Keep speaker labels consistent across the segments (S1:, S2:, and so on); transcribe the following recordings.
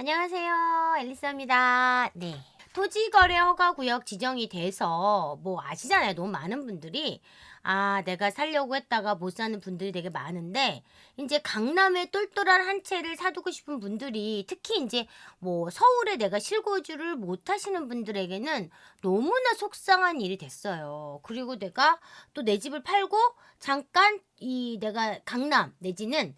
S1: 안녕하세요. 앨리스입니다. 네. 토지거래 허가구역 지정이 돼서 뭐 아시잖아요. 너무 많은 분들이 내가 살려고 했다가 못 사는 분들이 되게 많은데 이제 강남에 똘똘한 한 채를 사두고 싶은 분들이 특히 이제 뭐 서울에 내가 실거주를 못 하시는 분들에게는 너무나 속상한 일이 됐어요. 그리고 내가 또 내 집을 팔고 잠깐 이 내가 강남 내지는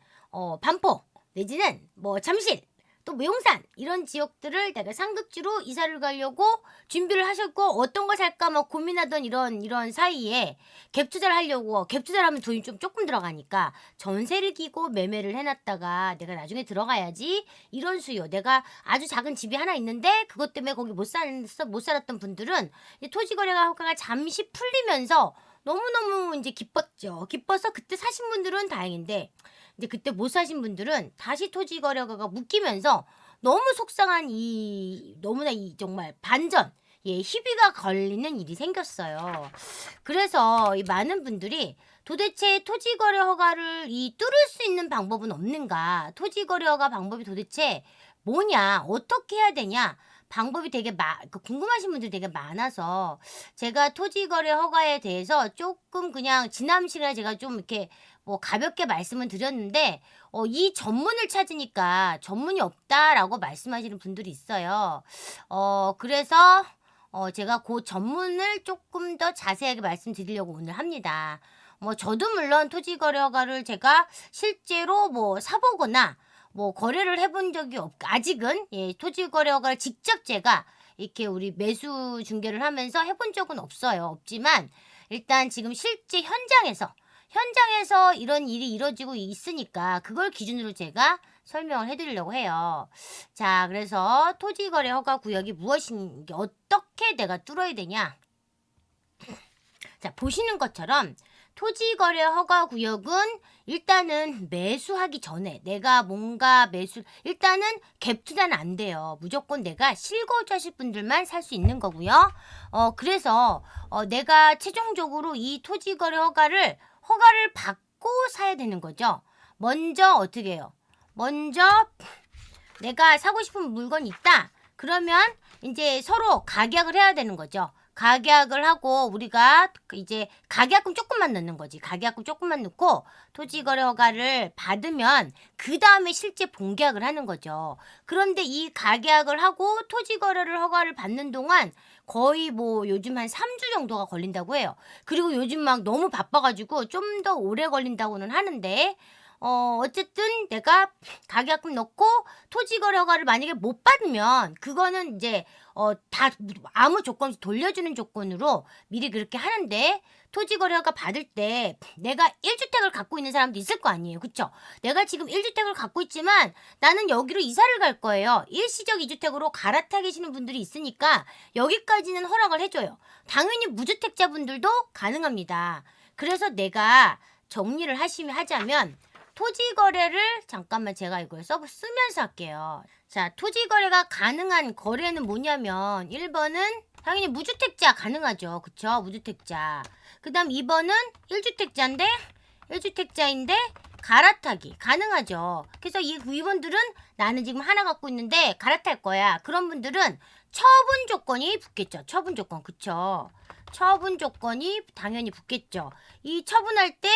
S1: 반포 내지는 뭐 잠실 또 무용산 이런 지역들을 내가 상급지로 이사를 가려고 준비를 하셨고 어떤 걸 살까 막 고민하던 이런 사이에 갭 투자를 하려고 갭 투자를 하면 돈이 좀 조금 들어가니까 전세를 끼고 매매를 해놨다가 내가 나중에 들어가야지 이런 수요. 내가 아주 작은 집이 하나 있는데 그것 때문에 거기 못 살았던 분들은 이제 토지거래가 잠시 풀리면서 너무너무 이제 기뻤죠. 기뻐서 그때 사신 분들은 다행인데 이제 그때 못 사신 분들은 다시 토지거래가가 묶이면서 너무 속상한 너무나 정말 반전 희비가 걸리는 일이 생겼어요. 그래서 이 많은 분들이 도대체 토지거래 허가를 뚫을 수 있는 방법은 없는가? 토지거래 허가 방법이 도대체 뭐냐? 어떻게 해야 되냐? 방법이 되게 궁금하신 분들이 되게 많아서 제가 토지거래 허가에 대해서 조금 그냥 지난 시간에 제가 좀 이렇게 뭐 가볍게 말씀을 드렸는데 이 전문을 찾으니까 전문이 없다라고 말씀하시는 분들이 있어요. 그래서 제가 그 전문을 조금 더 자세하게 말씀드리려고 오늘 합니다. 뭐 저도 물론 토지거래 허가를 제가 실제로 뭐 사보거나 뭐 거래를 해본 적이 아직은 토지거래 허가를 직접 제가 이렇게 우리 매수 중개를 하면서 해본 적은 없지만 일단 지금 실제 현장에서 이런 일이 이루어지고 있으니까 그걸 기준으로 제가 설명을 해드리려고 해요. 자, 그래서 토지거래 허가 구역이 무엇인지 어떻게 내가 뚫어야 되냐. 자, 보시는 것처럼 토지거래 허가구역은 일단은 매수하기 전에 내가 뭔가 일단은 갭 투자는 안 돼요. 무조건 내가 실거주하실 분들만 살 수 있는 거고요. 그래서 내가 최종적으로 이 토지거래 허가를 받고 사야 되는 거죠. 먼저 어떻게 해요? 먼저 내가 사고 싶은 물건이 있다. 그러면 이제 서로 가격을 해야 되는 거죠. 가격을 하고 우리가 이제 가계약금 조금만 넣는 거지. 가계약금 조금만 넣고 토지거래 허가를 받으면 그 다음에 실제 본계약을 하는 거죠. 그런데 이 가계약을 하고 토지거래를 허가를 받는 동안 거의 뭐 요즘 한 3주 정도가 걸린다고 해요. 그리고 요즘 막 너무 바빠가지고 좀 더 오래 걸린다고는 하는데 어쨌든 내가 가계약금 넣고 토지거래 허가를 만약에 못 받으면 그거는 이제 다 아무 조건 없이 돌려주는 조건으로 미리 그렇게 하는데 토지거래 허가 받을 때 내가 1주택을 갖고 있는 사람도 있을 거 아니에요. 그쵸? 내가 지금 1주택을 갖고 있지만 나는 여기로 이사를 갈 거예요. 일시적 2주택으로 갈아타 계시는 분들이 있으니까 여기까지는 허락을 해줘요. 당연히 무주택자분들도 가능합니다. 그래서 내가 정리를 하자면 토지거래를 잠깐만 제가 이걸 쓰면서 할게요. 자, 토지거래가 가능한 거래는 뭐냐면 1번은 당연히 무주택자 가능하죠. 그쵸? 무주택자. 그 다음 2번은 1주택자인데 갈아타기 가능하죠. 그래서 이 2번들은 나는 지금 하나 갖고 있는데 갈아탈 거야. 그런 분들은 처분 조건이 붙겠죠. 처분 조건. 그쵸? 처분 조건이 당연히 붙겠죠. 이 처분할 때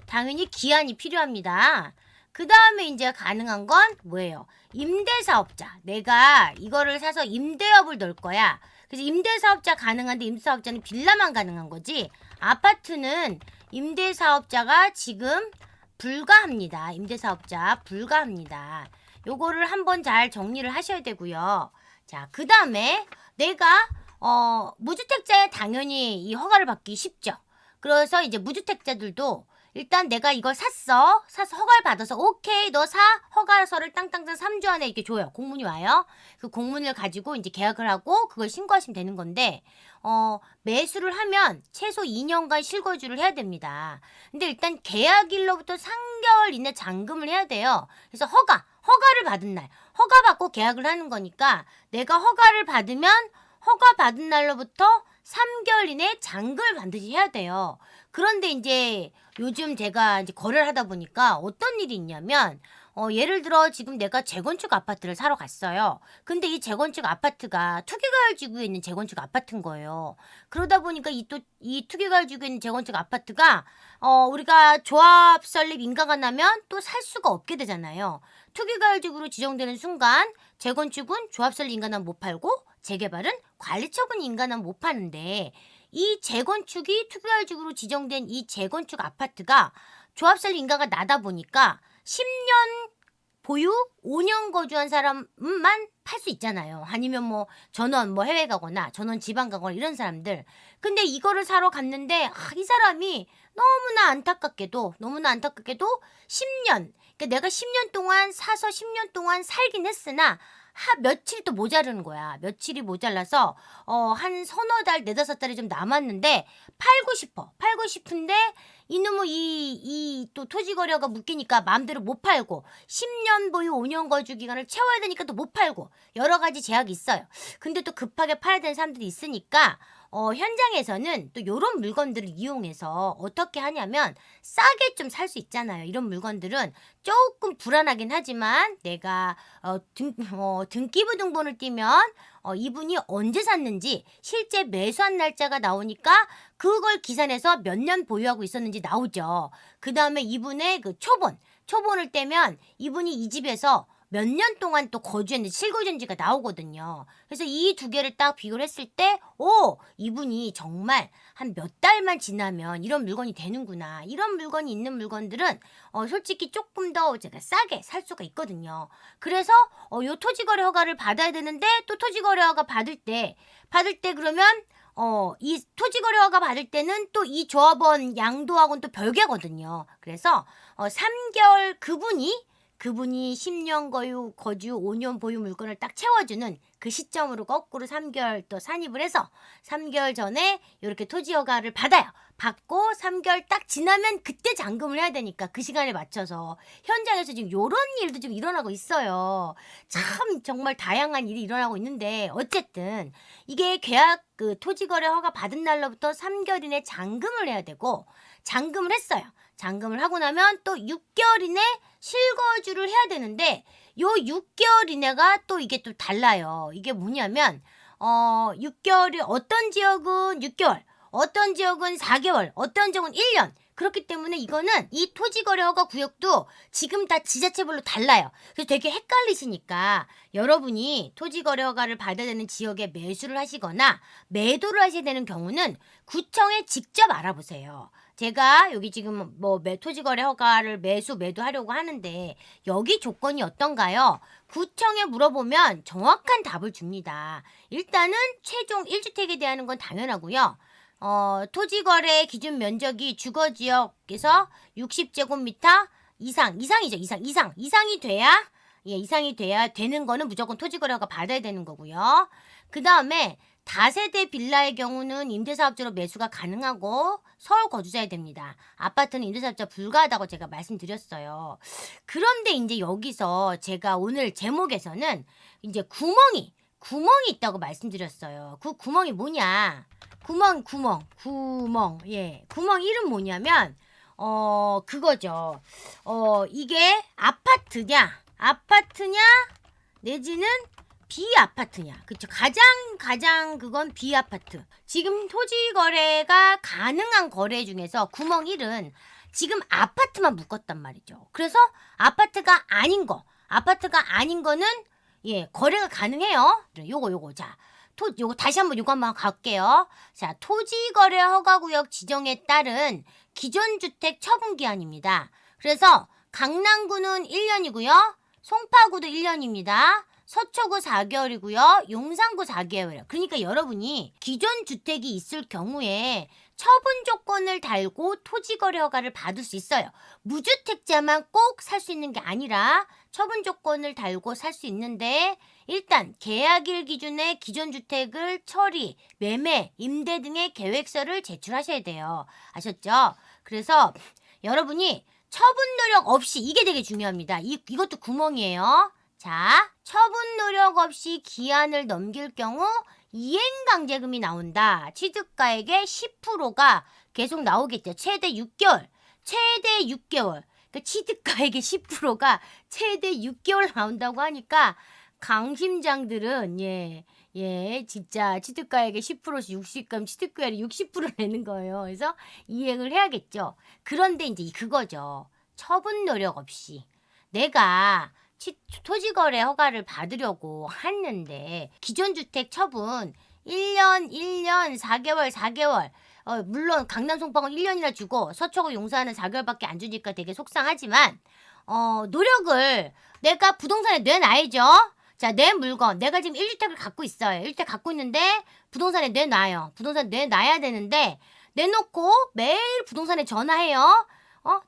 S1: 당연히 기한이 필요합니다. 그 다음에 이제 가능한 건 뭐예요? 임대사업자. 내가 이거를 사서 임대업을 넣을 거야. 그래서 임대사업자 가능한데 임대사업자는 빌라만 가능한 거지. 아파트는 임대사업자가 지금 불가합니다. 임대사업자 불가합니다. 요거를 한번 잘 정리를 하셔야 되고요. 자, 그 다음에 내가 무주택자에 당연히 이 허가를 받기 쉽죠. 그래서 이제 무주택자들도 일단 내가 이걸 사서 허가를 받아서 오케이 너 사 허가서를 땅땅땅 3주 안에 이렇게 줘요. 공문이 와요. 그 공문을 가지고 이제 계약을 하고 그걸 신고하시면 되는 건데 매수를 하면 최소 2년간 실거주를 해야 됩니다. 근데 일단 계약일로부터 3개월 이내 잔금을 해야 돼요. 그래서 허가를 받은 날 허가 받고 계약을 하는 거니까 내가 허가를 받으면 허가 받은 날로부터 3개월 이내에 잔금을 반드시 해야 돼요. 그런데 이제 요즘 제가 이제 거래를 하다 보니까 어떤 일이 있냐면 예를 들어 지금 내가 재건축 아파트를 사러 갔어요. 근데 이 재건축 아파트가 투기과열지구에 있는 재건축 아파트인 거예요. 그러다 보니까 이 투기과열지구에 있는 재건축 아파트가 우리가 조합 설립 인가가 나면 또 살 수가 없게 되잖아요. 투기과열지구로 지정되는 순간 재건축은 조합 설립 인가는 못 팔고 재개발은 관리처분 인가는 못 파는데 이 재건축이 투기과열지구로 지정된 이 재건축 아파트가 조합 설립 인가가 나다 보니까 10년 보유 5년 거주한 사람만 팔 수 있잖아요. 아니면 뭐 전원 뭐 해외 가거나 전원 지방 가거나 이런 사람들. 근데 이거를 사러 갔는데 이 사람이 너무나 안타깝게도 10년, 그러니까 내가 10년 동안 사서 10년 동안 살긴 했으나 며칠이 또 모자르는 거야. 며칠이 모자라서 한 서너 달, 네다섯 달이 좀 남았는데 팔고 싶은데 이놈의 이 또 토지거래가 묶이니까 마음대로 못 팔고 10년 보유 5년 거주 기간을 채워야 되니까 또 못 팔고 여러 가지 제약이 있어요. 근데 또 급하게 팔아야 되는 사람들이 있으니까 현장에서는 또 요런 물건들을 이용해서 어떻게 하냐면 싸게 좀 살 수 있잖아요. 이런 물건들은 조금 불안하긴 하지만 내가 등기부 등본을 띄면 이분이 언제 샀는지 실제 매수한 날짜가 나오니까 그걸 기산해서 몇 년 보유하고 있었는지 나오죠. 그 다음에 이분의 그 초본을 떼면 이분이 이 집에서 몇 년 동안 또 거주했는지 실거주했는지가 나오거든요. 그래서 이 두 개를 딱 비교를 했을 때 이분이 정말 한 몇 달만 지나면 이런 물건이 되는구나. 이런 물건이 있는 물건들은 솔직히 조금 더 제가 싸게 살 수가 있거든요. 그래서 요 토지거래 허가를 받아야 되는데 또 토지거래 허가 받을 때 그러면 이 토지거래 허가 받을 때는 또 이 조합원 양도하고는 또 별개거든요. 그래서 3개월 그분이 10년 거주 5년 보유 물건을 딱 채워주는 그 시점으로 거꾸로 3개월 또 산입을 해서 3개월 전에 이렇게 토지 허가를 받고 3개월 딱 지나면 그때 잔금을 해야 되니까 그 시간에 맞춰서 현장에서 지금 이런 일도 좀 일어나고 있어요. 참 정말 다양한 일이 일어나고 있는데 어쨌든 이게 계약 그 토지거래 허가 받은 날로부터 3개월 이내 잔금을 해야 되고 잔금을 했어요. 잔금을 하고 나면 또 6개월 이내 실거주를 해야 되는데 요 6개월 이내가 또 이게 또 달라요. 이게 뭐냐면 6개월이 어떤 지역은 6개월, 어떤 지역은 4개월, 어떤 지역은 1년. 그렇기 때문에 이거는 이 토지거래 허가 구역도 지금 다 지자체별로 달라요. 그래서 되게 헷갈리시니까 여러분이 토지거래 허가를 받아야 되는 지역에 매수를 하시거나 매도를 하셔야 되는 경우는 구청에 직접 알아보세요. 제가 여기 지금 뭐 토지거래 허가를 매도하려고 하는데 여기 조건이 어떤가요? 구청에 물어보면 정확한 답을 줍니다. 일단은 최종 1주택에 대한 건 당연하고요. 토지거래 기준 면적이 주거지역에서 60제곱미터 이상이 돼야 되는 거는 무조건 토지거래가 받아야 되는 거고요. 그 다음에 다세대 빌라의 경우는 임대사업자로 매수가 가능하고 서울 거주자야 됩니다. 아파트는 임대사업자 불가하다고 제가 말씀드렸어요. 그런데 이제 여기서 제가 오늘 제목에서는 이제 구멍이 있다고 말씀드렸어요. 그 구멍이 뭐냐? 구멍 이름 뭐냐면 그거죠. 이게 아파트냐 내지는 비아파트냐. 그쵸. 가장 그건 비아파트. 지금 토지 거래가 가능한 거래 중에서 구멍 1은 지금 아파트만 묶었단 말이죠. 그래서 아파트가 아닌 거는 거래가 가능해요. 요거 자. 요거 다시 한번 갈게요. 자, 토지거래 허가구역 지정에 따른 기존주택 처분기한입니다. 그래서 강남구는 1년이고요. 송파구도 1년입니다. 서초구 4개월이고요. 용산구 4개월이에요. 그러니까 여러분이 기존 주택이 있을 경우에 처분 조건을 달고 토지거래 허가를 받을 수 있어요. 무주택자만 꼭 살 수 있는 게 아니라 처분 조건을 달고 살 수 있는데 일단 계약일 기준에 기존 주택을 처리, 매매, 임대 등의 계획서를 제출하셔야 돼요. 아셨죠? 그래서 여러분이 처분 노력 없이 이게 되게 중요합니다. 이것도 구멍이에요. 자, 처분 노력 없이 기한을 넘길 경우 이행강제금이 나온다. 취득가액의 10%가 계속 나오겠죠. 최대 6개월. 그러니까 취득가액의 10%가 최대 6개월 나온다고 하니까 강심장들은 진짜 취득가액의 10%씩 60감 취득가액이 60% 내는 거예요. 그래서 이행을 해야겠죠. 그런데 이제 그거죠. 처분 노력 없이 내가 토지거래 허가를 받으려고 했는데 기존 주택 처분 1년 4개월 물론 강남 송파구는 1년이나 주고 서초구 용산은 4개월밖에 안 주니까 되게 속상하지만 노력을 내가 부동산에 내놔야죠. 자, 내 물건 내가 지금 1주택을 갖고 있어요. 1주택 갖고 있는데 부동산에 내놔요. 부동산 내놔야 되는데 내놓고 매일 부동산에 전화해요.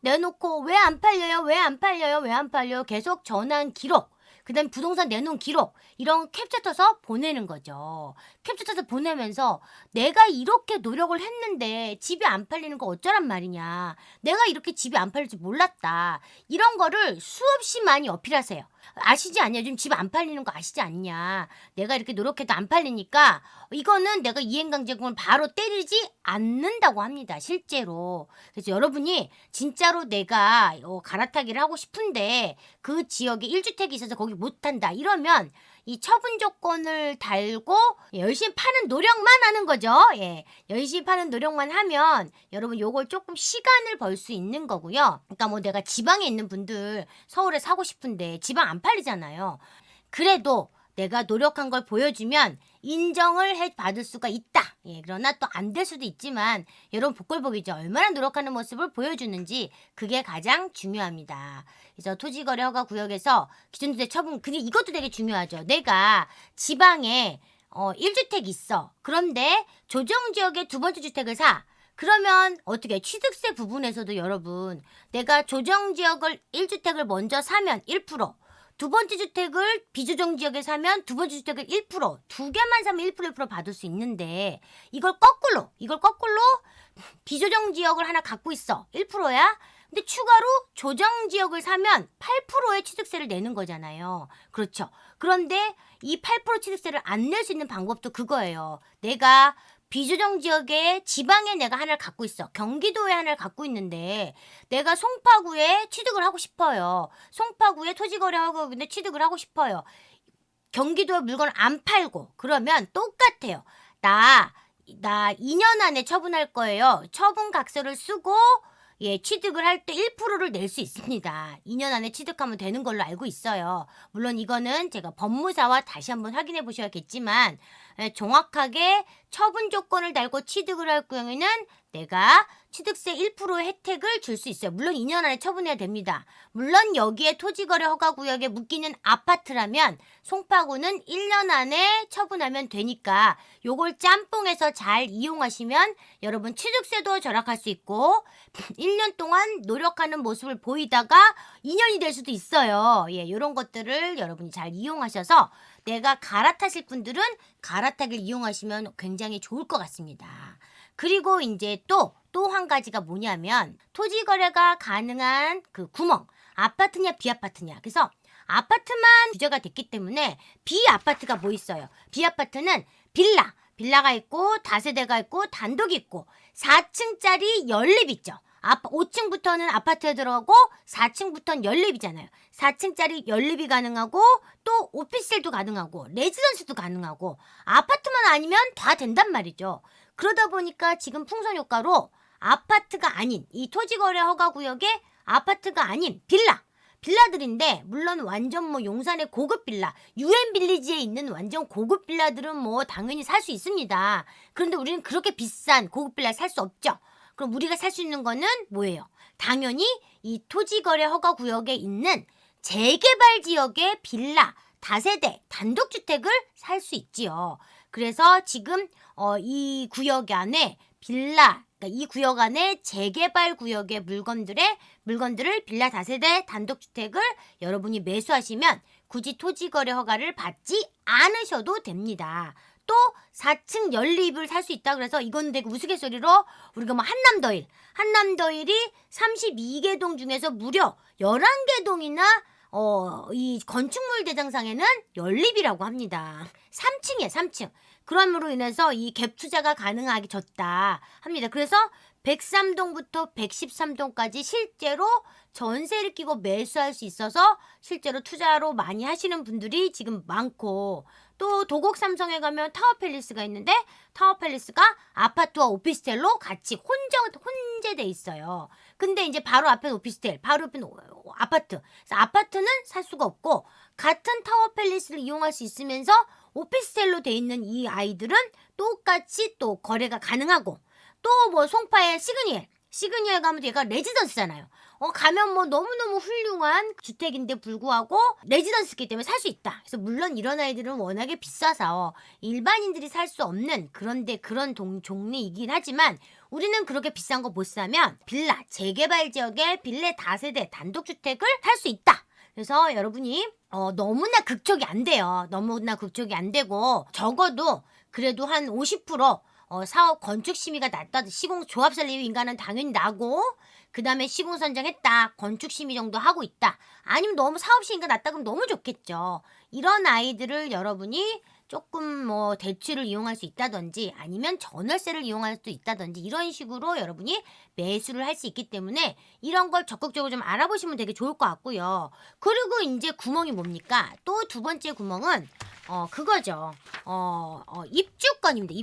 S1: 내놓고 왜 안 팔려요? 왜 안 팔려요? 왜 안 팔려요? 계속 전화한 기록, 그 다음에 부동산 내놓은 기록 이런 캡처 쳐서 보내는 거죠. 캡처 쳐서 보내면서 내가 이렇게 노력을 했는데 집이 안 팔리는 거 어쩌란 말이냐. 내가 이렇게 집이 안 팔릴 줄 몰랐다. 이런 거를 수없이 많이 어필하세요. 아시지 않냐? 지금 집 안 팔리는 거 아시지 않냐? 내가 이렇게 노력해도 안 팔리니까 이거는 내가 이행강제금을 바로 때리지 않는다고 합니다. 실제로. 그래서 여러분이 진짜로 내가 갈아타기를 하고 싶은데 그 지역에 1주택이 있어서 거기 못한다 이러면 이 처분 조건을 달고 열심히 파는 노력만 하는 거죠. 열심히 파는 노력만 하면 여러분 요걸 조금 시간을 벌 수 있는 거고요. 그러니까 뭐 내가 지방에 있는 분들 서울에 사고 싶은데 지방 안 팔리잖아요. 그래도 내가 노력한 걸 보여주면 인정을 받을 수가 있다. 그러나 또 안 될 수도 있지만 여러분 복골복이죠. 얼마나 노력하는 모습을 보여주는지 그게 가장 중요합니다. 그래서 토지거래 허가 구역에서 기존주택 처분, 근데 이것도 되게 중요하죠. 내가 지방에 1주택 있어. 그런데 조정지역에 두 번째 주택을 사. 그러면 어떻게 취득세 부분에서도 여러분 내가 조정지역을 1주택을 먼저 사면 1%, 두 번째 주택을 비조정 지역에 사면 두 번째 주택을 1%, 두 개만 사면 1% 받을 수 있는데 이걸 거꾸로 비조정 지역을 하나 갖고 있어. 1%야. 근데 추가로 조정 지역을 사면 8%의 취득세를 내는 거잖아요. 그렇죠. 그런데 이 8% 취득세를 안 낼 수 있는 방법도 그거예요. 내가 비조정 지역에 지방에 내가 하나를 갖고 있어. 경기도에 하나를 갖고 있는데 내가 송파구에 취득을 하고 싶어요. 송파구에 토지거래 허가인데 취득을 하고 싶어요. 경기도에 물건을 안 팔고 그러면 똑같아요. 나 2년 안에 처분할 거예요. 처분각서를 쓰고 취득을 할 때 1%를 낼 수 있습니다. 2년 안에 취득하면 되는 걸로 알고 있어요. 물론 이거는 제가 법무사와 다시 한번 확인해 보셔야겠지만 정확하게 처분 조건을 달고 취득을 할 경우에는 내가 취득세 1%의 혜택을 줄 수 있어요. 물론 2년 안에 처분해야 됩니다. 물론 여기에 토지거래 허가구역에 묶이는 아파트라면 송파구는 1년 안에 처분하면 되니까 요걸 짬뽕해서 잘 이용하시면 여러분 취득세도 절약할 수 있고 1년 동안 노력하는 모습을 보이다가 2년이 될 수도 있어요. 이런 것들을 여러분이 잘 이용하셔서 내가 갈아타실 분들은 갈아타기를 이용하시면 굉장히 좋을 것 같습니다. 그리고 이제 또 한 가지가 뭐냐면 토지거래가 가능한 그 구멍, 아파트냐 비아파트냐. 그래서 아파트만 규제가 됐기 때문에 비아파트가 뭐 있어요? 비아파트는 빌라가 있고 다세대가 있고 단독이 있고 4층짜리 연립 있죠. 5층부터는 아파트에 들어가고 4층부터는 연립이잖아요. 4층짜리 연립이 가능하고 또 오피스텔도 가능하고 레지던스도 가능하고 아파트만 아니면 다 된단 말이죠. 그러다 보니까 지금 풍선효과로 아파트가 아닌 이 토지거래 허가구역에 아파트가 아닌 빌라들인데 물론 완전 뭐 용산의 고급 빌라, 유엔빌리지에 있는 완전 고급 빌라들은 뭐 당연히 살 수 있습니다. 그런데 우리는 그렇게 비싼 고급 빌라 살 수 없죠. 그럼 우리가 살 수 있는 거는 뭐예요? 당연히 이 토지거래 허가구역에 있는 재개발 지역의 빌라, 다세대, 단독주택을 살 수 있지요. 그래서 지금 이 구역 안에 이 구역 안에 재개발 구역의 물건들을 빌라 다세대 단독주택을 여러분이 매수하시면 굳이 토지거래 허가를 받지 않으셔도 됩니다. 또 4층 연립을 살 수 있다 그래서 이건 되게 우스갯소리로 우리가 뭐 한남더일이 32개 동 중에서 무려 11개 동이나 이 건축물 대장상에는 연립이라고 합니다. 3층이에요, 3층. 그럼으로 인해서 이 갭 투자가 가능하게 졌다 합니다. 그래서 103동부터 113동까지 실제로 전세를 끼고 매수할 수 있어서 실제로 투자로 많이 하시는 분들이 지금 많고, 또 도곡 삼성에 가면 타워팰리스가 있는데 타워팰리스가 아파트와 오피스텔로 같이 혼재돼 있어요. 근데 이제 바로 앞에 오피스텔, 바로 앞에 아파트. 그래서 아파트는 살 수가 없고 같은 타워팰리스를 이용할 수 있으면서 오피스텔로 돼 있는 이 아이들은 똑같이 또 거래가 가능하고, 또 뭐 송파의 시그니엘 가면 얘가 레지던스잖아요. 가면 뭐 너무너무 훌륭한 주택인데 불구하고 레지던스기 때문에 살 수 있다. 그래서 물론 이런 아이들은 워낙에 비싸서 일반인들이 살 수 없는 그런 종류이긴 하지만, 우리는 그렇게 비싼 거 못 사면 빌라, 재개발 지역의 빌라 다세대 단독주택을 살 수 있다. 그래서 여러분이 너무나 극적이 안 돼요. 너무나 극적이 안 되고, 적어도 그래도 한 50% 사업 건축 심의가 났다. 시공 조합 설립 인가는 당연히 나고, 그 다음에 시공 선정했다. 건축 심의 정도 하고 있다. 아니면 너무 사업 시행가 났다 그러면 너무 좋겠죠. 이런 아이들을 여러분이 조금 뭐 대출을 이용할 수 있다든지 아니면 전월세를 이용할 수도 있다든지 이런 식으로 여러분이 매수를 할 수 있기 때문에 이런 걸 적극적으로 좀 알아보시면 되게 좋을 것 같고요. 그리고 이제 구멍이 뭡니까? 또 두 번째 구멍은 그거죠. 입주권입니다.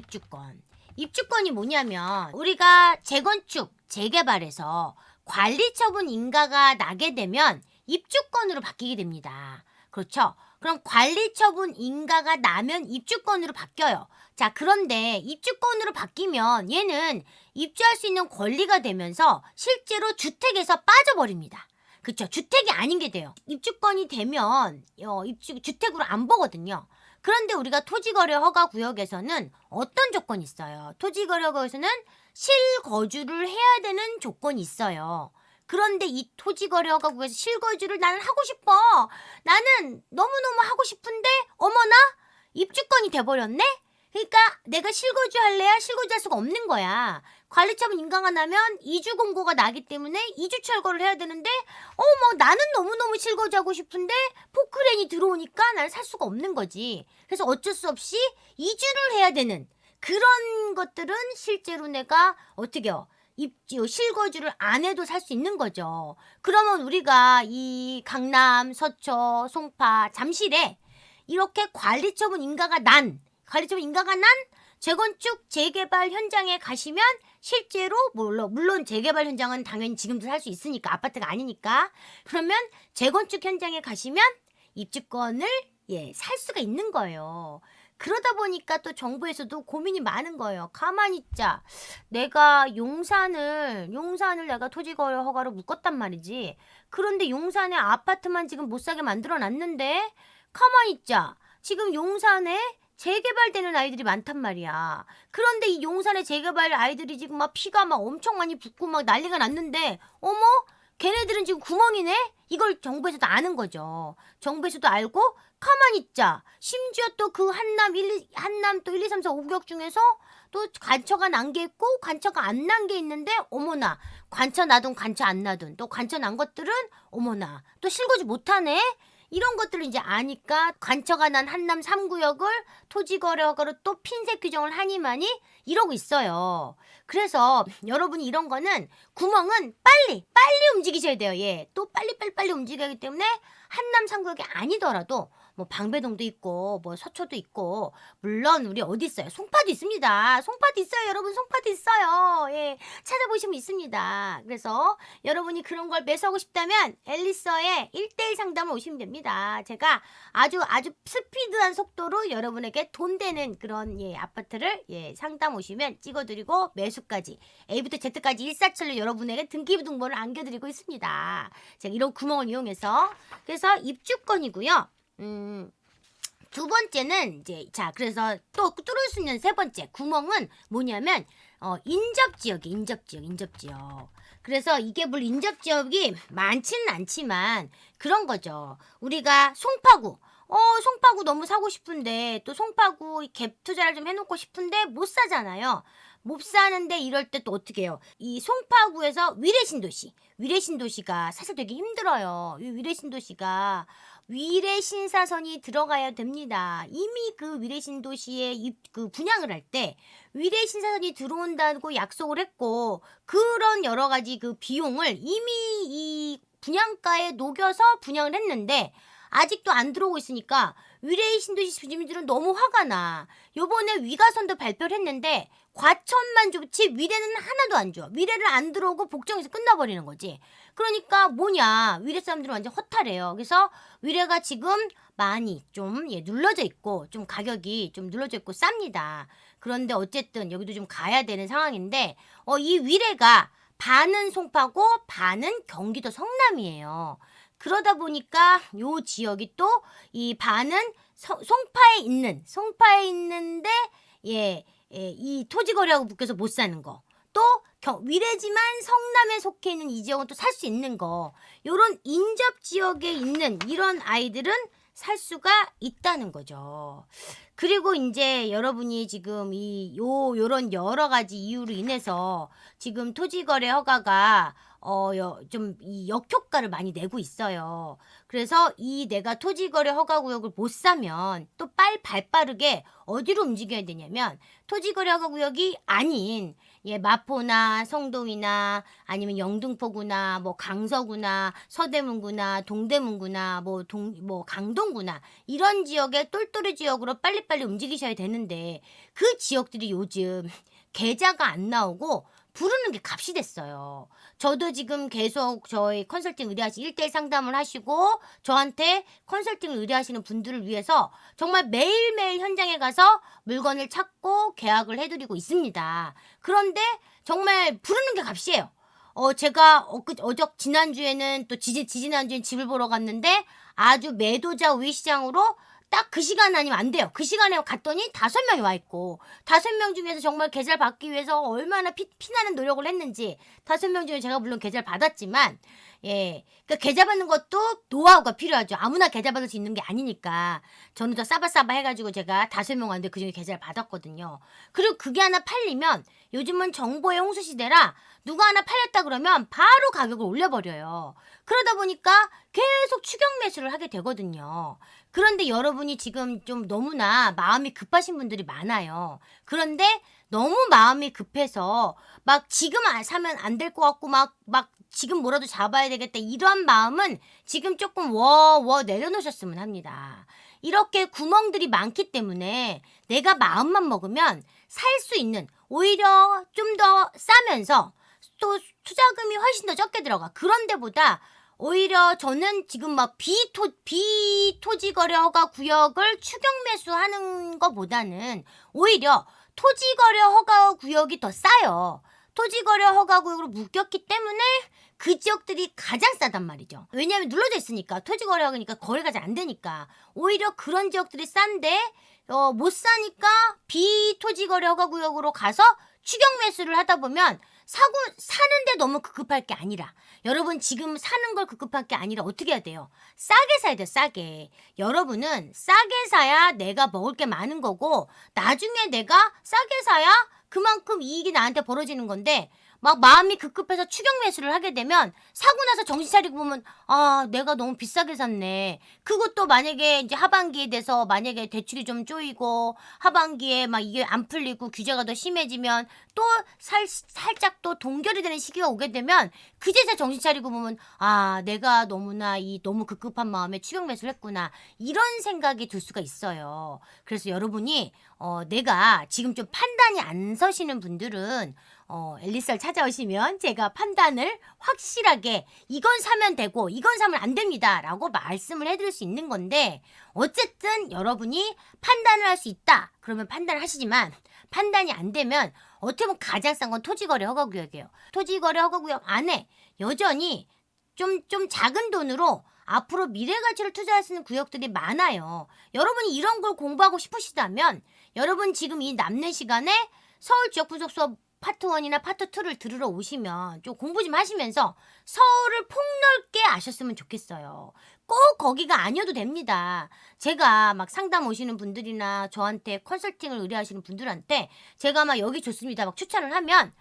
S1: 입주권이 뭐냐면, 우리가 재건축, 재개발에서 관리처분 인가가 나게 되면 입주권으로 바뀌게 됩니다. 그렇죠? 그럼 관리처분 인가가 나면 입주권으로 바뀌어요. 자, 그런데 입주권으로 바뀌면 얘는 입주할 수 있는 권리가 되면서 실제로 주택에서 빠져버립니다. 그렇죠? 주택이 아닌 게 돼요. 입주권이 되면 주택으로 안 보거든요. 그런데 우리가 토지거래 허가구역에서는 어떤 조건이 있어요? 토지거래 허가에서는 실거주를 해야 되는 조건이 있어요. 그런데 이 토지거래 허가구역에서 실거주를 나는 하고 싶어. 나는 너무너무 하고 싶은데 어머나 입주권이 돼버렸네? 그러니까 내가 실거주할래야 실거주할 수가 없는 거야. 관리처분 인가가 나면 이주 공고가 나기 때문에 이주 철거를 해야 되는데 나는 너무너무 실거주하고 싶은데 포크레인이 들어오니까 나는 살 수가 없는 거지. 그래서 어쩔 수 없이 이주를 해야 되는 그런 것들은 실제로 내가 어떻게요? 실거주를 안 해도 살 수 있는 거죠. 그러면 우리가 이 강남, 서초, 송파, 잠실에 이렇게 관리처분 인가가 난 재건축, 재개발 현장에 가시면 실제로 물론 재개발 현장은 당연히 지금도 살 수 있으니까, 아파트가 아니니까. 그러면 재건축 현장에 가시면 입주권을 살 수가 있는 거예요. 그러다 보니까 또 정부에서도 고민이 많은 거예요. 가만히 있자. 내가 용산을 내가 토지거래 허가로 묶었단 말이지. 그런데 용산에 아파트만 지금 못 사게 만들어 놨는데 가만히 있자. 지금 용산에 재개발되는 아이들이 많단 말이야. 그런데 이 용산의 재개발 아이들이 지금 막 피가 막 엄청 많이 붓고 막 난리가 났는데 어머? 걔네들은 지금 구멍이네? 이걸 정부에서도 아는 거죠. 정부에서도 알고 가만히 있자. 심지어 또 그 한남 또 1, 2, 3, 4, 5구역 중에서 또 관처가 난 게 있고 관처가 안 난 게 있는데 어머나, 관처 나든 관처 안 나든 또 관처 난 것들은 어머나 또 실거주 못하네? 이런 것들을 이제 아니까 관처가 난 한남 3구역을 토지거래 허가로 또 핀셋 규정을 하니마니 이러고 있어요. 그래서 여러분이 이런 거는 구멍은 빨리 움직이셔야 돼요. 또 빨리 움직여야 하기 때문에 한남 3구역이 아니더라도 뭐 방배동도 있고 뭐 서초도 있고, 물론 우리 어디 있어요? 송파도 있습니다. 송파도 있어요. 여러분, 송파도 있어요. 찾아보시면 있습니다. 그래서 여러분이 그런 걸 매수하고 싶다면 앨리서의 1:1 상담을 오시면 됩니다. 제가 아주 스피드한 속도로 여러분에게 돈 되는 그런 아파트를 상담 오시면 찍어드리고 매수까지 A부터 Z까지 일사천리 여러분에게 등기부등본을 안겨드리고 있습니다. 제가 이런 구멍을 이용해서. 그래서 입주권이고요. 두 번째는 그래서 또 뚫을 수 있는 세 번째 구멍은 뭐냐면 인접지역. 그래서 이게 물론 인접지역이 많지는 않지만 그런 거죠. 우리가 송파구 너무 사고 싶은데 또 송파구 갭 투자를 좀 해놓고 싶은데 못 사잖아요. 못 사는데 이럴 때 또 어떻게 해요? 이 송파구에서 위례신도시. 위례신도시가 사실 되게 힘들어요. 이 위례신도시가 위례신사선이 들어가야 됩니다. 이미 그 위례신도시에 그 분양을 할 때 위례신사선이 들어온다고 약속을 했고 그런 여러 가지 그 비용을 이미 이 분양가에 녹여서 분양을 했는데 아직도 안 들어오고 있으니까 위례 신도시 주민들은 너무 화가 나. 요번에 위가선도 발표를 했는데 과천만 좋지 위례는 하나도 안 줘. 위례를 안 들어오고 복정에서 끝나버리는 거지. 그러니까 뭐냐. 위례 사람들은 완전 허탈해요. 그래서 위례가 지금 많이 좀 눌러져 있고 좀 가격이 좀 눌러져 있고 쌉니다. 그런데 어쨌든 여기도 좀 가야 되는 상황인데 이 위례가 반은 송파고 반은 경기도 성남이에요. 그러다 보니까 요 지역이 또 이 반은 송파에 있는데 이 토지거래하고 묶여서 못 사는 거. 또 위례지만 성남에 속해 있는 이 지역은 또 살 수 있는 거. 요런 인접 지역에 있는 이런 아이들은 살 수가 있다는 거죠. 그리고 이제 여러분이 지금 요런 여러 가지 이유로 인해서 지금 토지거래 허가가 좀 이 역효과를 많이 내고 있어요. 그래서 이 내가 토지거래 허가구역을 못 사면 또 발빠르게 어디로 움직여야 되냐면 토지거래 허가구역이 아닌 마포나 성동이나 아니면 영등포구나 뭐 강서구나 서대문구나 동대문구나 뭐 강동구나 이런 지역의 똘똘이 지역으로 빨리빨리 움직이셔야 되는데 그 지역들이 요즘 계좌가 안 나오고 부르는 게 값이 됐어요. 저도 지금 계속 저희 컨설팅 의뢰하시 1대1 상담을 하시고 저한테 컨설팅을 의뢰하시는 분들을 위해서 정말 매일매일 현장에 가서 물건을 찾고 계약을 해드리고 있습니다. 그런데 정말 부르는 게 값이에요. 제가 지난주에는 또 지지난주엔 집을 보러 갔는데 아주 매도자 우회시장으로 딱 그 시간 아니면 안 돼요. 그 시간에 갔더니 5명이 와 있고 5명 중에서 정말 계좌를 받기 위해서 얼마나 피나는 노력을 했는지 5명 중에 제가 물론 계좌를 받았지만 그러니까 계좌 받는 것도 노하우가 필요하죠. 아무나 계좌 받을 수 있는 게 아니니까 저는 더 싸바싸바 해가지고 제가 5명 왔는데 그중에 계좌를 받았거든요. 그리고 그게 하나 팔리면 요즘은 정보의 홍수시대라 누가 하나 팔렸다 그러면 바로 가격을 올려버려요. 그러다 보니까 계속 추격 매수를 하게 되거든요. 그런데 여러분이 지금 좀 너무나 마음이 급하신 분들이 많아요. 그런데 너무 마음이 급해서 막 지금 사면 안 될 것 같고 막 지금 뭐라도 잡아야 되겠다 이런 마음은 지금 조금 내려놓으셨으면 합니다. 이렇게 구멍들이 많기 때문에 내가 마음만 먹으면 살 수 있는 오히려 좀 더 싸면서 또 투자금이 훨씬 더 적게 들어가. 그런 데보다 오히려 저는 지금 막 비토지거래 허가 구역을 추격 매수하는 것보다는 오히려 토지거래 허가 구역이 더 싸요. 토지거래 허가 구역으로 묶였기 때문에 그 지역들이 가장 싸단 말이죠. 왜냐하면 눌러져 있으니까 토지거래 허가니까 거래가 잘 안 되니까 오히려 그런 지역들이 싼데 못 사니까 비토지거래 허가 구역으로 가서 추격 매수를 하다 보면 사는데 너무 급급할 게 아니라 여러분 지금 사는 걸 급급할 게 아니라 어떻게 해야 돼요? 싸게 사야 돼요. 싸게. 여러분은 싸게 사야 내가 먹을 게 많은 거고 나중에 내가 싸게 사야 그만큼 이익이 나한테 벌어지는 건데 막 마음이 급급해서 추격 매수를 하게 되면 사고 나서 정신 차리고 보면 내가 너무 비싸게 샀네. 그것도 만약에 이제 하반기에 돼서 만약에 대출이 좀 쪼이고 하반기에 막 이게 안 풀리고 규제가 더 심해지면 또 살짝 또 동결이 되는 시기가 오게 되면 그제서 정신 차리고 보면 내가 너무 급급한 마음에 추격 매수를 했구나. 이런 생각이 들 수가 있어요. 그래서 여러분이 내가 지금 좀 판단이 안 서시는 분들은 앨리스를 찾아오시면 제가 판단을 확실하게 이건 사면 되고 이건 사면 안 됩니다 라고 말씀을 해드릴 수 있는 건데 어쨌든 여러분이 판단을 할 수 있다 그러면 판단을 하시지만 판단이 안 되면 어떻게 보면 가장 싼 건 토지거래 허가구역이에요. 토지거래 허가구역 안에 여전히 좀 작은 돈으로 앞으로 미래가치를 투자할 수 있는 구역들이 많아요. 여러분이 이런 걸 공부하고 싶으시다면 여러분 지금 이 남는 시간에 서울 지역분석수업 파트 1이나 파트 2를 들으러 오시면 좀 공부 좀 하시면서 서울을 폭넓게 아셨으면 좋겠어요. 꼭 거기가 아니어도 됩니다. 제가 막 상담 오시는 분들이나 저한테 컨설팅을 의뢰하시는 분들한테 제가 막 여기 좋습니다 막 추천을 하면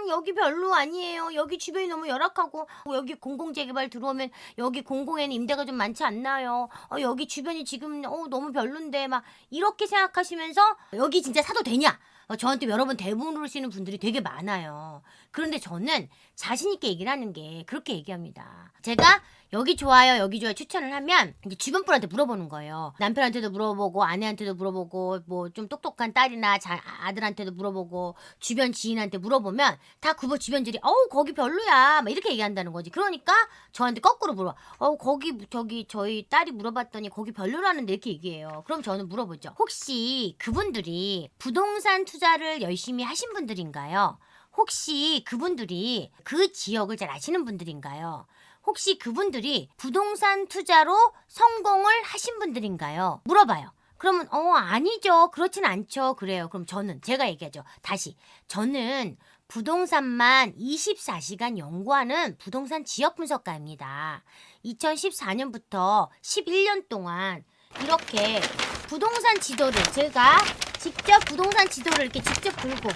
S1: 여기 별로 아니에요. 여기 주변이 너무 열악하고 여기 공공재개발 들어오면 여기 공공에는 임대가 좀 많지 않나요? 여기 주변이 지금 너무 별론데 막 이렇게 생각하시면서 여기 진짜 사도 되냐? 저한테 여러 번 대물으시는 분들이 되게 많아요. 그런데 저는 자신 있게 얘기를 하는 게 그렇게 얘기합니다. 제가 여기 좋아요, 여기 좋아요 추천을 하면 이제 주변 분한테 물어보는 거예요. 남편한테도 물어보고 아내한테도 물어보고 뭐 좀 똑똑한 딸이나 아들한테도 물어보고 주변 지인한테 물어보면 다 그 주변들이 거기 별로야 막 이렇게 얘기한다는 거지. 그러니까 저한테 거꾸로 물어봐. 거기 저기 저희 딸이 물어봤더니 거기 별로라는데 이렇게 얘기해요. 그럼 저는 물어보죠. 혹시 그분들이 부동산 투자를 열심히 하신 분들인가요? 혹시 그분들이 그 지역을 잘 아시는 분들인가요? 혹시 그분들이 부동산 투자로 성공을 하신 분들인가요? 물어봐요. 그러면 아니죠. 그렇진 않죠. 그래요. 그럼 제가 얘기하죠. 다시. 저는 부동산만 24시간 연구하는 부동산 지역 분석가입니다. 2014년부터 11년 동안 이렇게 부동산 지도를 제가 직접 부동산 지도를 이렇게 직접 들고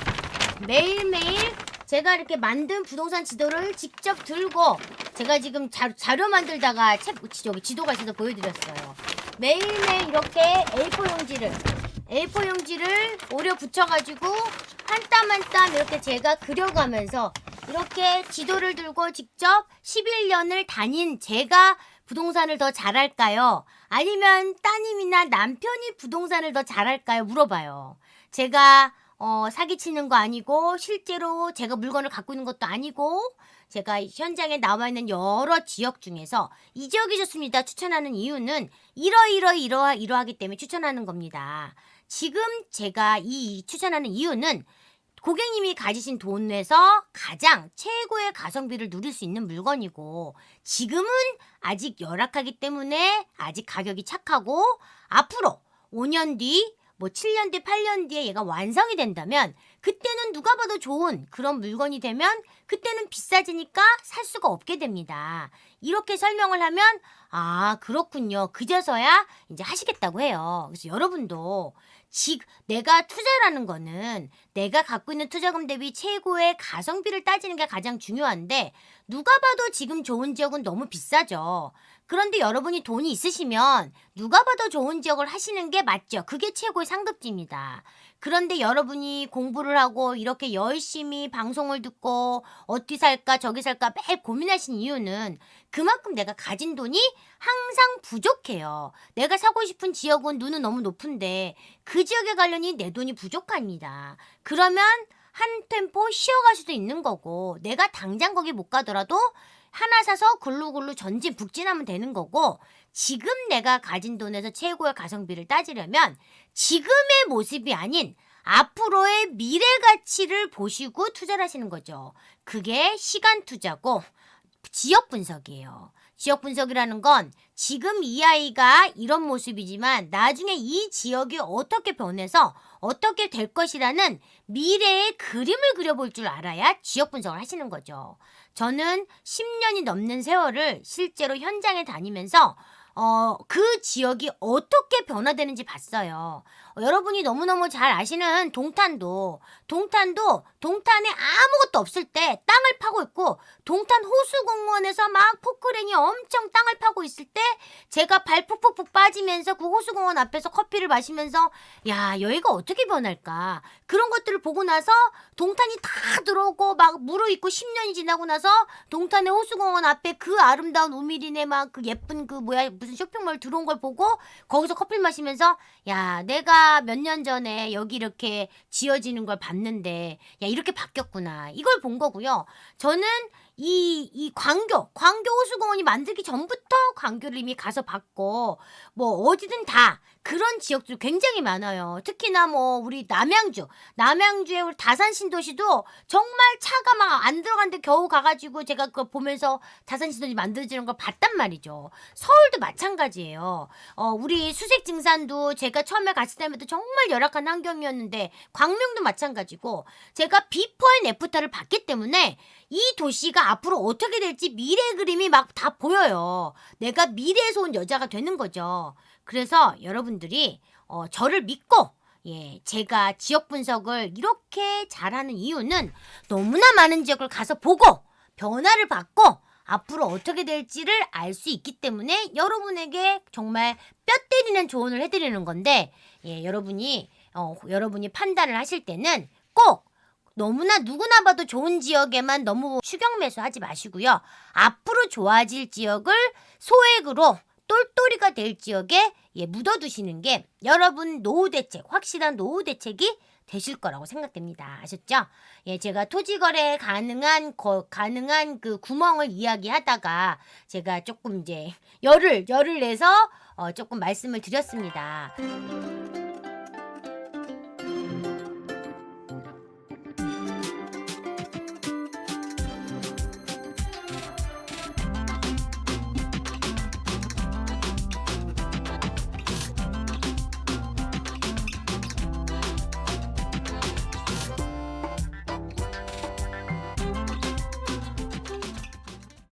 S1: 매일매일 제가 이렇게 만든 부동산 지도를 직접 들고 제가 지금 자료 만들다가 여기 지도가 있어서 보여드렸어요. 매일매일 이렇게 A4 용지를 오려 붙여가지고 한 땀 한 땀 이렇게 제가 그려가면서 이렇게 지도를 들고 직접 11년을 다닌 제가 부동산을 더 잘할까요? 아니면 따님이나 남편이 부동산을 더 잘할까요? 물어봐요. 제가 사기치는 거 아니고 실제로 제가 물건을 갖고 있는 것도 아니고 제가 현장에 나와 있는 여러 지역 중에서 이 지역이 좋습니다 추천하는 이유는 이러하기 때문에 추천하는 겁니다. 지금 제가 이 추천하는 이유는 고객님이 가지신 돈에서 가장 최고의 가성비를 누릴 수 있는 물건이고 지금은 아직 열악하기 때문에 아직 가격이 착하고 앞으로 5년 뒤 뭐 7년 뒤, 8년 뒤에 얘가 완성이 된다면 그때는 누가 봐도 좋은 그런 물건이 되면 그때는 비싸지니까 살 수가 없게 됩니다. 이렇게 설명을 하면 그렇군요. 그제서야 이제 하시겠다고 해요. 그래서 여러분도 내가 투자라는 거는 내가 갖고 있는 투자금 대비 최고의 가성비를 따지는 게 가장 중요한데 누가 봐도 지금 좋은 지역은 너무 비싸죠. 그런데 여러분이 돈이 있으시면 누가 봐도 좋은 지역을 하시는 게 맞죠. 그게 최고의 상급지입니다. 그런데 여러분이 공부를 하고 이렇게 열심히 방송을 듣고 어디 살까 저기 살까 매일 고민하신 이유는 그만큼 내가 가진 돈이 항상 부족해요. 내가 사고 싶은 지역은 눈은 너무 높은데 그 지역에 가려니 내 돈이 부족합니다. 그러면 한 템포 쉬어갈 수도 있는 거고 내가 당장 거기 못 가더라도 하나 사서 글루글루 전진북진하면 되는 거고 지금 내가 가진 돈에서 최고의 가성비를 따지려면 지금의 모습이 아닌 앞으로의 미래 가치를 보시고 투자를 하시는 거죠. 그게 시간 투자고 지역 분석이에요. 지역 분석이라는 건 지금 이 아이가 이런 모습이지만 나중에 이 지역이 어떻게 변해서 어떻게 될 것이라는 미래의 그림을 그려볼 줄 알아야 지역 분석을 하시는 거죠. 저는 10년이 넘는 세월을 실제로 현장에 다니면서 그 지역이 어떻게 변화되는지 봤어요. 여러분이 너무너무 잘 아시는 동탄에 아무것도 없을 때 땅을 파고 있고 동탄 호수공원에서 막 포크레인이 엄청 땅을 파고 있을 때 제가 발 푹푹푹 빠지면서 그 호수공원 앞에서 커피를 마시면서 야 여기가 어떻게 변할까 그런 것들을 보고 나서 동탄이 다 들어오고 막 무르익고 10년이 지나고 나서 동탄의 호수공원 앞에 그 아름다운 우미린의 막 그 예쁜 그 무슨 쇼핑몰 들어온 걸 보고 거기서 커피를 마시면서 야 내가 몇 년 전에 여기 이렇게 지어지는 걸 봤는데 야 이렇게 바뀌었구나 이걸 본 거고요. 저는 이 광교 호수공원이 만들기 전부터 광교를 이미 가서 봤고 뭐 어디든 다 그런 지역들 굉장히 많아요. 특히나 뭐 우리 남양주의 우리 다산 신도시도 정말 차가 막 안 들어가는데 겨우 가가지고 제가 그거 보면서 다산 신도시 만들어지는 걸 봤단 말이죠. 서울도 마찬가지예요. 우리 수색증산도 제가 처음에 갔을 때부터 정말 열악한 환경이었는데 광명도 마찬가지고 제가 비포 앤 애프터를 봤기 때문에 이 도시가 앞으로 어떻게 될지 미래 그림이 막 다 보여요. 내가 미래에서 온 여자가 되는 거죠. 그래서 여러분들이 저를 믿고 제가 지역 분석을 이렇게 잘하는 이유는 너무나 많은 지역을 가서 보고 변화를 받고 앞으로 어떻게 될지를 알 수 있기 때문에 여러분에게 정말 뼈 때리는 조언을 해드리는 건데 여러분이 판단을 하실 때는 꼭 너무나 누구나 봐도 좋은 지역에만 너무 추격매수하지 마시고요. 앞으로 좋아질 지역을 소액으로 똘똘이가 될 지역에 묻어두시는 게 여러분 확실한 노후 대책이 되실 거라고 생각됩니다. 아셨죠? 제가 토지거래 가능한 그 구멍을 이야기하다가 제가 조금 이제 열을 내서 조금 말씀을 드렸습니다.